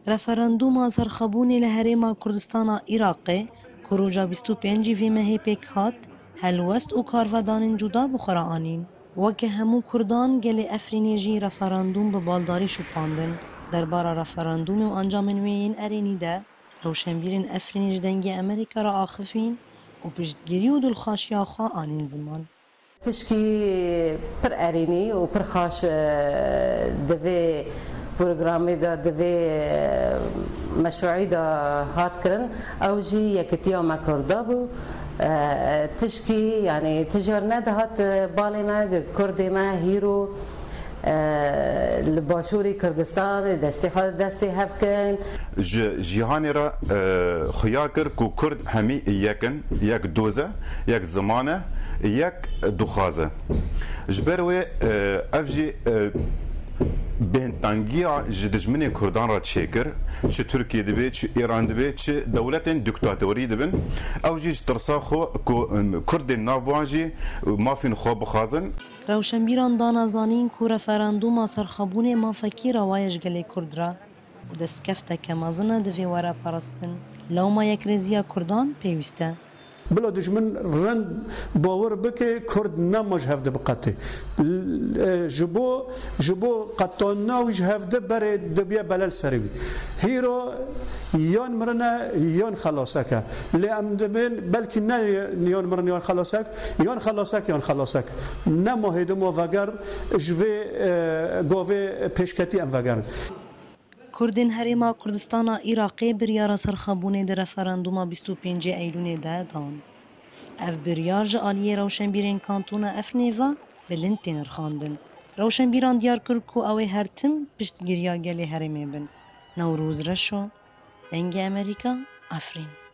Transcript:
رفراندوما سرخبونی لهرما کردستان عراقی کروجا 25 في مهی پیک هات هلوست و کارودان جدا بخورا آنین وکه همو کردان گل افرینی جی رفراندوم به بالداری شپاندن درباره رفراندوم و انجام نوین ارینی ده روشنبیرین افرینی جدنگی امریکا را آخفین و پشتگیری و دلخاشی آخوا آنین زمان تشکی پر ارینی و پر خاش دوی پروگرامی دا دوی مشروعی دا هات کرن او جی یکتیا ما کرده بو تشکی یعنی تجار ندهات بالی ما کردی ما هیرو لباشوری کردستان دستی هفکن جیهانی را خیار کرد که کرد همی یک دوزه یک زمانه یک دخوازه جبروی افجی بهتانگیا جدجمن کردان را چیکر چه ترکیه دبی چه ایران دبی چه دولت دیکتاتوری دبن او جیج ترسا خو کرد ناوانجی مافین خو بخازن روشنبیران دانازانین که رفراندوم سرخبون ما فکر وایش گلی کرد را و دستکفته که مازنه دوی وره پرستن لو ما یک رزیا کردان پیوسته بلا دشمن رند باور بکه کرد نماج هفته بقته جبو قطان ناویج هفته بره دبیا بلل سروی هیرو یان مرنا یان خلاصک لام دبن بلکه نه یان مرنا یان خلاصک نه ماهیدم و وگر جوی گاوه پیشکتی ام وگر کردین هرما کردستان عراقی بریار سرخبونه در رفراندوم 25 ایلون ده دان. اف بریار جالیه روشنبیرین کانتون افنیوا بلنتین رخاندن. روشنبیران دیار کرد که اوی هر تم پشتگیریا گلی هرمی بن. نوروز رشو دنگ امریکا افرین.